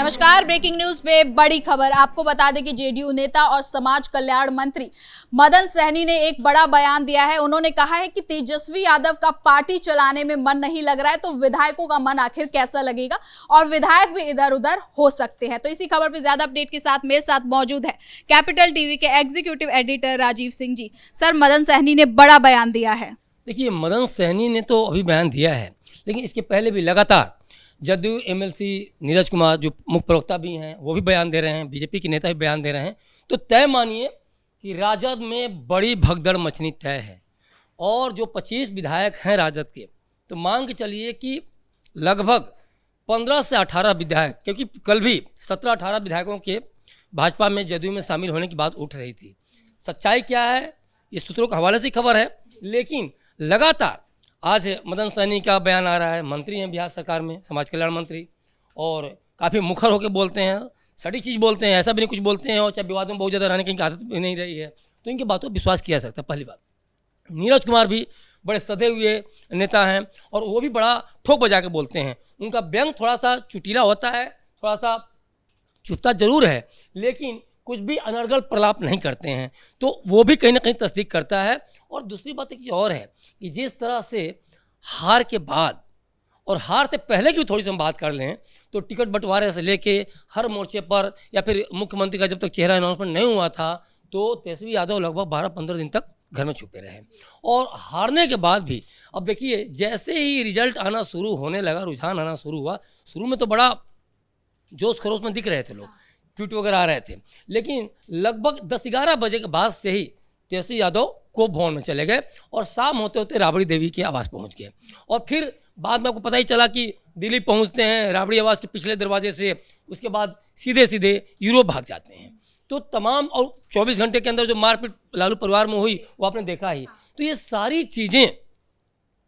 नमस्कार। Breaking news पे बड़ी खबर आपको बता दें कि जेडीयू नेता और समाज कल्याण मंत्री मदन सहनी ने एक बड़ा बयान दिया है। उन्होंने कहा है कि तेजस्वी यादव का पार्टी चलाने में मन नहीं लग रहा है तो विधायकों का मन आखिर कैसा लगेगा, और विधायक भी इधर उधर हो सकते हैं। तो इसी खबर पे ज्यादा अपडेट के साथ मेरे साथ मौजूद है कैपिटल टीवी के executive editor Rajiv Singh ji. Sir, Madan Sahni ने बड़ा बयान दिया है। देखिए, मदन सहनी ने तो अभी बयान दिया है, लेकिन इसके पहले भी लगातार जदयू एमएलसी नीरज कुमार जो मुख्य प्रवक्ता भी हैं वो भी बयान दे रहे हैं, बीजेपी के नेता भी बयान दे रहे हैं। तो तय मानिए कि राजद में बड़ी भगदड़ मचनी तय है, और जो 25 विधायक हैं राजद के, तो मान के चलिए कि लगभग 15 से 18 विधायक, क्योंकि कल भी 17-18 विधायकों के भाजपा में जदयू में शामिल होने की बात उठ रही थी। सच्चाई क्या है ये सूत्रों के हवाले से खबर है, लेकिन लगातार आज मदन सहनी का बयान आ रहा है। मंत्री हैं बिहार सरकार में, समाज कल्याण मंत्री, और काफ़ी मुखर होकर बोलते हैं, सटीक चीज़ बोलते हैं, ऐसा भी नहीं कुछ बोलते हैं, और चाहे विवादों में बहुत ज़्यादा रहने की इनकी आदत भी नहीं रही है, तो इनकी बातों पर विश्वास किया जा सकता है। पहली बात, नीरज कुमार भी बड़े सधे हुए नेता हैं और वो भी बड़ा ठोक बजा के बोलते हैं। उनका व्यंग थोड़ा सा चुटीला होता है, थोड़ा सा चुपता जरूर है, लेकिन कुछ भी अनर्गल प्रलाप नहीं करते हैं, तो वो भी कहीं ना कहीं तस्दीक करता है। और दूसरी बात एक चीज़ और है कि जिस तरह से हार के बाद और हार से पहले की थोड़ी सी हम बात कर लें, तो टिकट बंटवारे से लेके हर मोर्चे पर, या फिर मुख्यमंत्री का जब तक चेहरा अनाउंसमेंट नहीं हुआ था, तो तेजस्वी यादव लगभग 12-15 दिन तक घर में छुपे रहे। और हारने के बाद भी अब देखिए, जैसे ही रिजल्ट आना शुरू होने लगा, रुझान आना शुरू हुआ, शुरू में तो बड़ा जोश खरोश में दिख रहे थे लोग, ट्वीट वगैरह आ रहे थे, लेकिन लगभग 10-11 बजे के बाद से ही तेजस्वी यादव को भवन में चले गए और शाम होते होते राबड़ी देवी के आवास पहुंच गए। और फिर बाद में आपको पता ही चला कि दिल्ली पहुंचते हैं राबड़ी आवास के पिछले दरवाजे से, उसके बाद सीधे सीधे यूरोप भाग जाते हैं। तो तमाम, और 24 घंटे के अंदर जो मारपीट लालू परिवार में हुई वो आपने देखा ही। तो ये सारी चीज़ें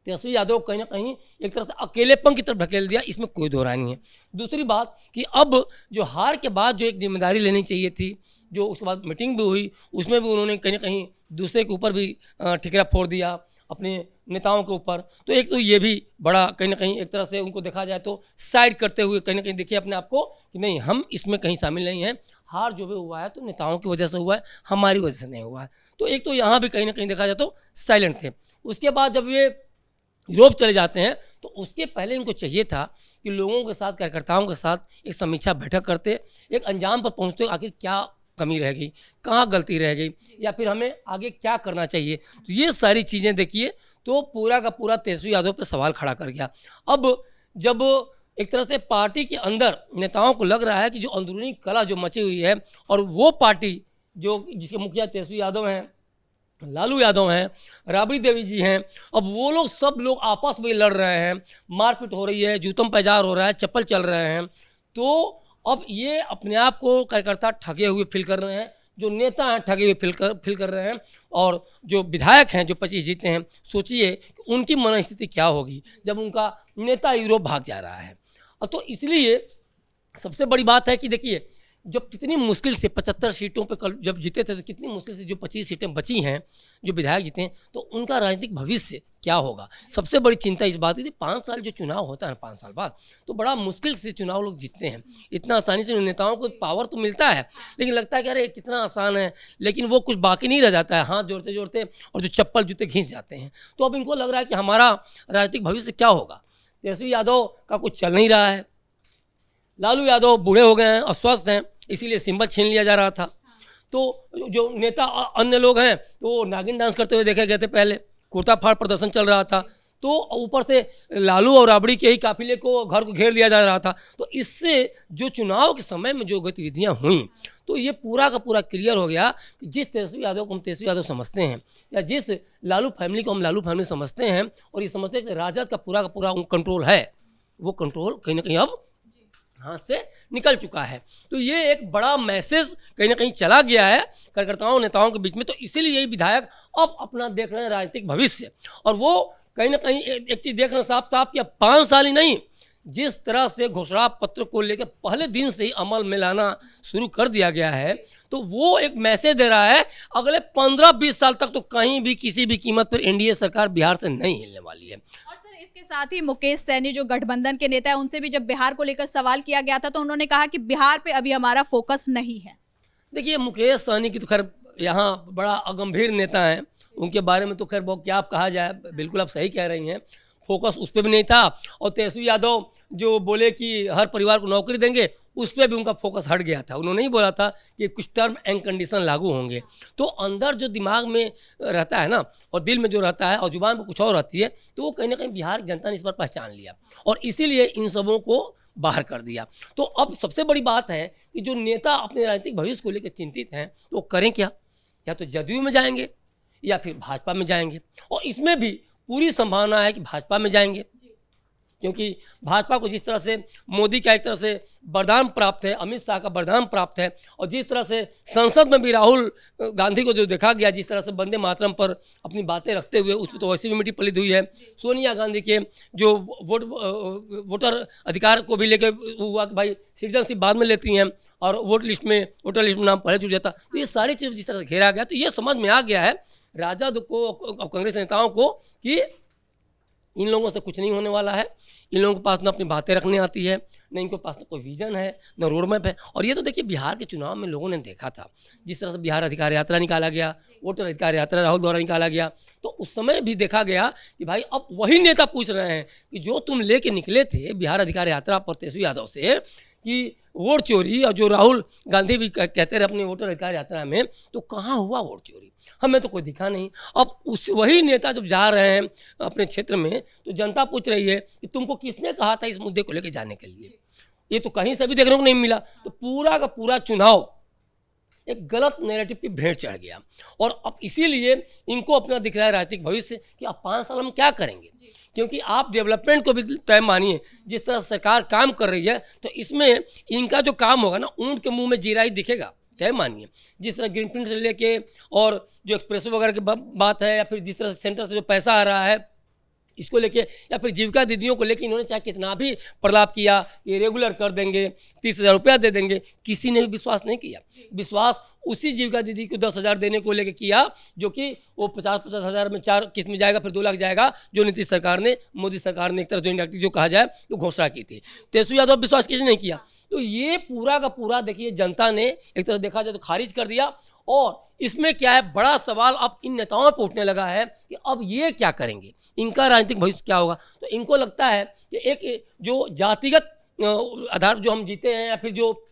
तेजस्वी यादव कहीं ना कहीं एक तरह से अकेलेपन की तरफ ढकेल दिया, इसमें कोई दो राय नहीं है। दूसरी बात कि अब जो हार के बाद जो एक जिम्मेदारी लेनी चाहिए थी, जो उसके बाद मीटिंग भी हुई, उसमें भी उन्होंने कहीं ना कहीं दूसरे के ऊपर भी ठिकरा फोड़ दिया, अपने नेताओं के ऊपर। तो एक तो ये भी बड़ा कहीं ना कहीं एक तरह से उनको देखा जाए तो साइड करते हुए कहीं ना कहीं देखिए अपने आप को कि नहीं, हम इसमें कहीं शामिल नहीं हैं, हार जो भी हुआ है तो नेताओं की वजह से हुआ है, हमारी वजह से नहीं हुआ है। तो एक तो यहाँ भी कहीं ना कहीं देखा जाए तो साइलेंट थे। उसके बाद जब ये यूरोप चले जाते हैं, तो उसके पहले इनको चाहिए था कि लोगों के साथ, कार्यकर्ताओं के साथ एक समीक्षा बैठक करते, एक अंजाम पर पहुंचते, आखिर क्या कमी रह गई, कहाँ गलती रह गई, या फिर हमें आगे क्या करना चाहिए। तो ये सारी चीज़ें देखिए तो पूरा का पूरा तेजस्वी यादव पर सवाल खड़ा कर गया। अब जब एक तरह से पार्टी के अंदर नेताओं को लग रहा है कि जो अंदरूनी कला जो मची हुई है, और वो पार्टी जो जिसके मुखिया तेजस्वी यादव हैं, लालू यादव हैं, राबड़ी देवी जी हैं, अब वो लोग सब लोग आपस में लड़ रहे हैं, मारपीट हो रही है, जूतम पैजार हो रहा है, चप्पल चल रहे हैं, तो अब ये अपने आप को कार्यकर्ता ठगे हुए फील कर रहे हैं, जो नेता हैं ठगे हुए फील कर रहे हैं, और जो विधायक हैं जो 25 जीते हैं, सोचिए कि उनकी मनस्थिति क्या होगी जब उनका नेता यूरोप भाग जा रहा है। अब तो इसलिए सबसे बड़ी बात है कि देखिए, जब कितनी मुश्किल से 75 सीटों पे कल जब जीते थे, तो कितनी मुश्किल से जो 25 सीटें बची हैं, जो विधायक जीते हैं, तो उनका राजनीतिक भविष्य क्या होगा। सबसे बड़ी चिंता इस बात की, 5 साल जो चुनाव होता है 5 साल बाद, तो बड़ा मुश्किल से चुनाव लोग जीतते हैं। इतना आसानी से नेताओं को पावर तो मिलता है, लेकिन लगता है कि अरे कितना आसान है, लेकिन वो कुछ बाकी नहीं रह जाता है, हाथ जोड़ते जोड़ते और जो चप्पल जूते घिस जाते हैं। तो अब इनको लग रहा है कि हमारा राजनीतिक भविष्य क्या होगा। तेजस्वी यादव का कुछ चल नहीं रहा है, लालू यादव बूढ़े हो गए हैं, अस्वस्थ हैं, इसीलिए सिंबल छीन लिया जा रहा था। तो जो नेता अन्य लोग हैं तो नागिन डांस करते हुए देखे गए थे, पहले कुर्ता फाड़ प्रदर्शन चल रहा था, तो ऊपर से लालू और राबड़ी के ही काफिले को घर को घेर लिया जा रहा था। तो इससे जो चुनाव के समय में जो गतिविधियां हुई, तो ये पूरा का पूरा क्लियर हो गया कि जिस तेजस्वी यादव को हम तेजस्वी यादव समझते हैं, या जिस लालू फैमिली को हम लालू फैमिली समझते हैं, और ये समझते हैं कि राजद का पूरा कंट्रोल है, वो कंट्रोल कहीं ना कहीं अब हाथ से निकल चुका है। तो ये एक बड़ा मैसेज कहीं ना कहीं चला गया है कार्यकर्ताओं नेताओं के बीच में। तो इसीलिए यही विधायक अब अपना देख रहे हैं राजनीतिक भविष्य, और वो कहीं ना कहीं एक चीज़ देख रहे हैं साफ साफ कि अब 5 साल ही नहीं, जिस तरह से घोषणा पत्र को लेकर पहले दिन से ही अमल में लाना शुरू कर दिया गया है, तो वो एक मैसेज दे रहा है अगले 15-20 साल तक तो कहीं भी किसी भी कीमत पर एनडीए सरकार बिहार से नहीं हिलने वाली है। इसके साथ ही मुकेश सहनी जो गठबंधन के नेता है, उनसे भी जब बिहार को लेकर सवाल किया गया था तो उन्होंने कहा कि बिहार पे अभी हमारा फोकस नहीं है। देखिए, मुकेश सहनी की तो खैर यहाँ बड़ा अगंभीर नेता हैं, उनके बारे में तो खैर बहुत क्या आप कहा जाए, बिल्कुल आप सही कह रही हैं, फोकस उस पर भी नहीं था। और तेजस्वी यादव जो बोले कि हर परिवार को नौकरी देंगे, उस पर भी उनका फोकस हट गया था। उन्होंने ही बोला था कि कुछ टर्म एंड कंडीशन लागू होंगे। तो अंदर जो दिमाग में रहता है ना, और दिल में जो रहता है और जुबान पर कुछ और रहती है, तो वो कहीं ना कहीं बिहार की जनता ने इस पर पहचान लिया और इसीलिए इन सबों को बाहर कर दिया। तो अब सबसे बड़ी बात है कि जो नेता अपने राजनीतिक भविष्य को लेकर चिंतित हैं, तो वो करें क्या? या तो जदयू में जाएंगे या फिर भाजपा में जाएंगे, और इसमें भी पूरी संभावना है कि भाजपा में जाएंगे, क्योंकि भाजपा को जिस तरह से मोदी का एक तरह से वरदान प्राप्त है, अमित शाह का वरदान प्राप्त है, और जिस तरह से संसद में भी राहुल गांधी को जो देखा गया, जिस तरह से वंदे मातरम पर अपनी बातें रखते हुए, उस पर तो वैसे भी मिट्टी पलित हुई है। सोनिया गांधी के जो वोटर अधिकार को भी लेकर हुआ कि भाई सिटीजनशिप बाद में लेती हैं और वोटर लिस्ट में नाम पहले जुड़ जाता, तो ये सारी चीज़ जिस तरह से घेरा गया, तो ये समझ में आ गया है राजद को, कांग्रेस नेताओं को, कि इन लोगों से कुछ नहीं होने वाला है। इन लोगों के पास ना अपनी बातें रखने आती है, न इनके पास ना कोई विजन है, न रोड मैप है। और ये तो देखिए, बिहार के चुनाव में लोगों ने देखा था, जिस तरह से बिहार अधिकार यात्रा निकाला गया, वोटर अधिकार यात्रा राहुल द्वारा निकाला गया, तो उस समय भी देखा गया कि भाई अब वही नेता पूछ रहे हैं कि जो तुम लेके निकले थे बिहार अधिकार यात्रा पर तेजस्वी यादव से कि वोट चोरी, और जो राहुल गांधी भी कहते रहे अपने वोटर अधिकार यात्रा में, तो कहाँ हुआ वोट चोरी? हमें तो कोई दिखा नहीं। अब उस वही नेता जब जा रहे हैं अपने क्षेत्र में, तो जनता पूछ रही है कि तुमको किसने कहा था इस मुद्दे को लेकर जाने के लिए? ये तो कहीं से भी देखने को नहीं मिला। तो पूरा का पूरा चुनाव एक गलत नैरेटिव की भेंट चढ़ गया, और अब इसीलिए इनको अपना दिख रहा है राजनीतिक भविष्य कि अब 5 साल हम क्या करेंगे, क्योंकि आप डेवलपमेंट को भी तय मानिए, जिस तरह सरकार काम कर रही है, तो इसमें इनका जो काम होगा ना, ऊँट के मुंह में जीरा ही दिखेगा, तय मानिए। जिस तरह ग्रीन फील्ड से लेके और जो एक्सप्रेस वगैरह की बात है, या फिर जिस तरह से सेंटर से जो पैसा आ रहा है इसको लेके, या फिर जीविका दीदियों को लेके इन्होंने चाहे कितना भी प्रलाप किया, ये रेगुलर कर देंगे, 30,000 रुपया दे देंगे, किसी ने भी विश्वास नहीं किया। विश्वास उसी जीविका दीदी को 10,000 देने को लेके किया, जो कि वो 50-50 हज़ार में 4 किस्त में जाएगा, फिर 2 लाख जाएगा, जो नीतीश सरकार ने, मोदी सरकार ने एक तरह जो इंडायरेक्टली जो कहा जाए तो घोषणा की थी। तेजस्वी यादव विश्वास किसी नहीं किया। तो ये पूरा का पूरा देखिए, जनता ने एक तरह देखा जाए तो खारिज कर दिया। और इसमें क्या है, बड़ा सवाल अब इन नेताओं पर उठने लगा है कि अब ये क्या करेंगे, इनका राजनीतिक भविष्य क्या होगा। तो इनको लगता है कि एक जो जातिगत आधार जो हम जीते हैं, या फिर जो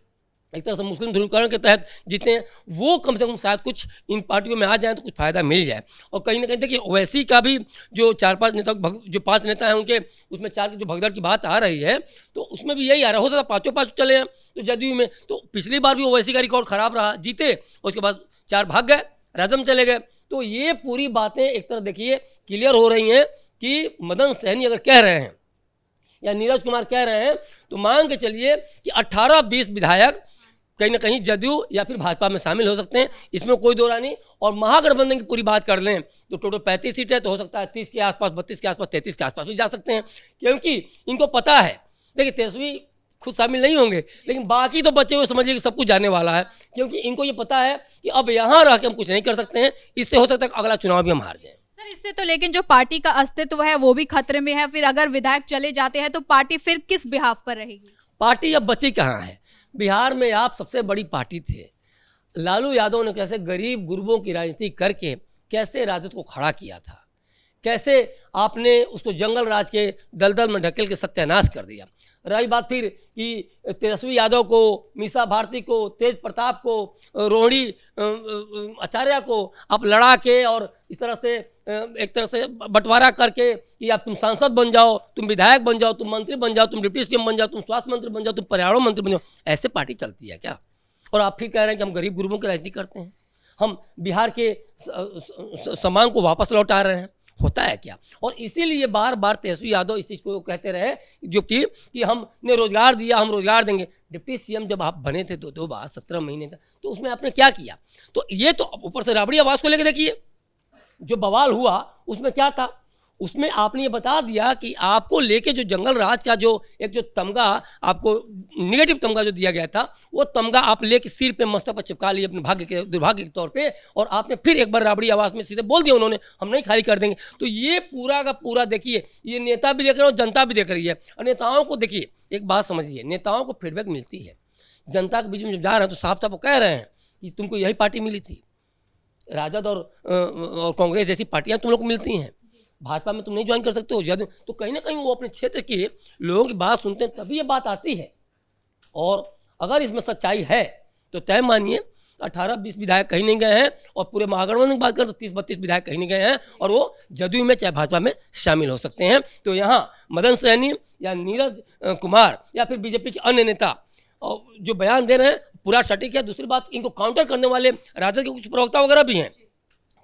एक तरह से मुस्लिम ध्रुवीकरण के तहत जीते हैं, वो कम से कम शायद कुछ इन पार्टियों में आ जाए तो कुछ फ़ायदा मिल जाए। और कहीं ना कहीं देखिए, ओवैसी का भी जो 4-5 नेता, जो 5 नेता हैं उनके, उसमें 4 की जो भगदड़ की बात आ रही है, तो उसमें भी यही आ रहा है। हो सकता है 5 चले हैं तो जदयू में, तो पिछली बार भी ओवैसी का रिकॉर्ड ख़राब रहा, जीते, उसके बाद 4 भाग गए, राजद में चले गए। तो ये पूरी बातें एक तरह देखिए क्लियर हो रही हैं कि मदन सहनी अगर कह रहे हैं या नीरज कुमार कह रहे हैं, तो मान के चलिए कि 18-20 विधायक कहीं ना कहीं जदयू या फिर भाजपा में शामिल हो सकते हैं, इसमें कोई दो राय नहीं। और महागठबंधन की पूरी बात कर लें तो टोटल 35 सीट है, तो हो सकता है 30 के आसपास, 32 के आसपास, 33 के आसपास भी जा सकते हैं, क्योंकि इनको पता है। देखिए, तेजस्वी खुद शामिल नहीं होंगे, लेकिन बाकी तो बचे हुए समझिए कि सब कुछ जाने वाला है, क्योंकि इनको ये पता है कि अब यहाँ रह के हम कुछ नहीं कर सकते हैं, इससे हो सकता है अगला चुनाव भी हम हार जाएं। सर, इससे तो लेकिन जो पार्टी का अस्तित्व है वो भी खतरे में है। फिर अगर विधायक चले जाते हैं तो पार्टी फिर किस बिहाफ पर रहेगी? पार्टी अब बची कहाँ है? बिहार में आप सबसे बड़ी पार्टी थे। लालू यादव ने कैसे गरीब गुरबों की राजनीति करके कैसे राजद को खड़ा किया था, कैसे आपने उसको जंगल राज के दलदल में ढकेल के सत्यानाश कर दिया। रही बात फिर कि तेजस्वी यादव को, मीसा भारती को, तेज प्रताप को, रोहिणी आचार्य को आप लड़ा के और इस तरह से एक तरह से बंटवारा करके कि आप तुम सांसद बन जाओ, तुम विधायक बन जाओ, तुम मंत्री बन जाओ, तुम डिप्टी सीएम बन जाओ, तुम स्वास्थ्य मंत्री बन जाओ, तुम पर्यावरण मंत्री बन जाओ, ऐसे पार्टी चलती है क्या? और आप फिर कह रहे हैं कि हम गरीब गुरबों की राजनीति करते हैं, हम बिहार के सम्मान को वापस लौटा रहे हैं, होता है क्या? और इसीलिए बार बार तेजस्वी यादव इस चीज़ को कहते रहे जो कि हमने रोजगार दिया, हम रोजगार देंगे। डिप्टी सीएम जब आप बने थे 2 बार 17 महीने तक, तो उसमें आपने क्या किया? तो ये तो ऊपर से राबड़ी आवास को लेकर देखिए, जो बवाल हुआ उसमें क्या था, उसमें आपने ये बता दिया कि आपको लेके जो जंगल राज का जो एक जो तमगा आपको निगेटिव तमगा जो दिया गया था, वो तमगा आप लेके सिर पे मस्तक पर चिपका लिए अपने भाग्य के दुर्भाग्य के तौर पे, और आपने फिर एक बार राबड़ी आवाज़ में सीधे बोल दिया उन्होंने, हम नहीं खाली कर देंगे। तो ये पूरा का पूरा देखिए, ये नेता भी देख रहे हो, जनता भी देख रही है। और नेताओं को देखिए, एक बात समझिए, नेताओं को फीडबैक मिलती है, जनता के बीच में जब जा रहे हैं तो साफ साफ कह रहे हैं कि तुमको यही पार्टी मिली थी, राजद और कांग्रेस जैसी पार्टियां तुम लोग को मिलती हैं, भाजपा में तुम नहीं ज्वाइन कर सकते हो ज़्यादा। तो कहीं ना कहीं वो अपने क्षेत्र के लोगों की बात सुनते हैं, तभी ये बात आती है। और अगर इसमें सच्चाई है तो तय मानिए 18-20 विधायक कहीं नहीं गए हैं, और पूरे महागठबंधन की बात करें तो 30-32 विधायक कहीं नहीं गए हैं, और वो जदयू में चाहे भाजपा में शामिल हो सकते हैं। तो यहाँ मदन सहनी या नीरज कुमार या फिर बीजेपी के अन्य नेता और जो बयान दे रहे हैं पूरा सटीक है। दूसरी बात, इनको काउंटर करने वाले राजद के कुछ प्रवक्ता वगैरह भी हैं,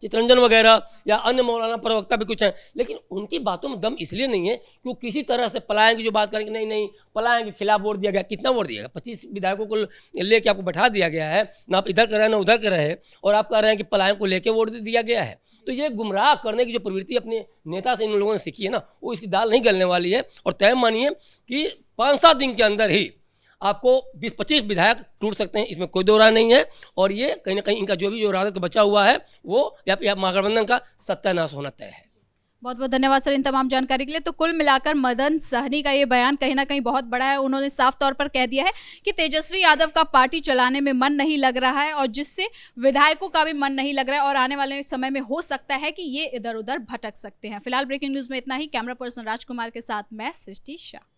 चितरंजन वगैरह या अन्य मौलाना प्रवक्ता भी कुछ हैं, लेकिन उनकी बातों में दम इसलिए नहीं है कि वो किसी तरह से पलायन की जो बात करेंगे, नहीं नहीं पलायन के खिलाफ वोट दिया गया। कितना वोट दिया गया? 25 विधायकों को लेके आपको बैठा दिया गया है, ना आप इधर कर रहे हैं ना उधर कर रहे हैं, और आप कह रहे हैं कि पलायन को लेके वोट दिया गया है। तो ये गुमराह करने की जो प्रवृत्ति अपने नेता से इन लोगों ने सीखी है ना, वो इसकी दाल नहीं गलने वाली है। और तय मानिए कि 5-7 दिन के अंदर ही आपको 20-25 विधायक टूट सकते हैं, इसमें कोई दो राय नहीं है। और ये कहीं ना कहीं इनका जो भी जो राजद का बचा हुआ है वो या महागठबंधन का सत्यानाश होना तय है। बहुत बहुत धन्यवाद सर इन तमाम जानकारी के लिए। तो कुल मिलाकर मदन सहनी का ये बयान कहीं ना कहीं बहुत बड़ा है। उन्होंने साफ तौर पर कह दिया है कि तेजस्वी यादव का पार्टी चलाने में मन नहीं लग रहा है, और जिससे विधायकों का भी मन नहीं लग रहा है, और आने वाले समय में हो सकता है कि ये इधर उधर भटक सकते हैं। फिलहाल ब्रेकिंग न्यूज में इतना ही। कैमरा पर्सन राजकुमार के साथ मैं सृष्टि शाह।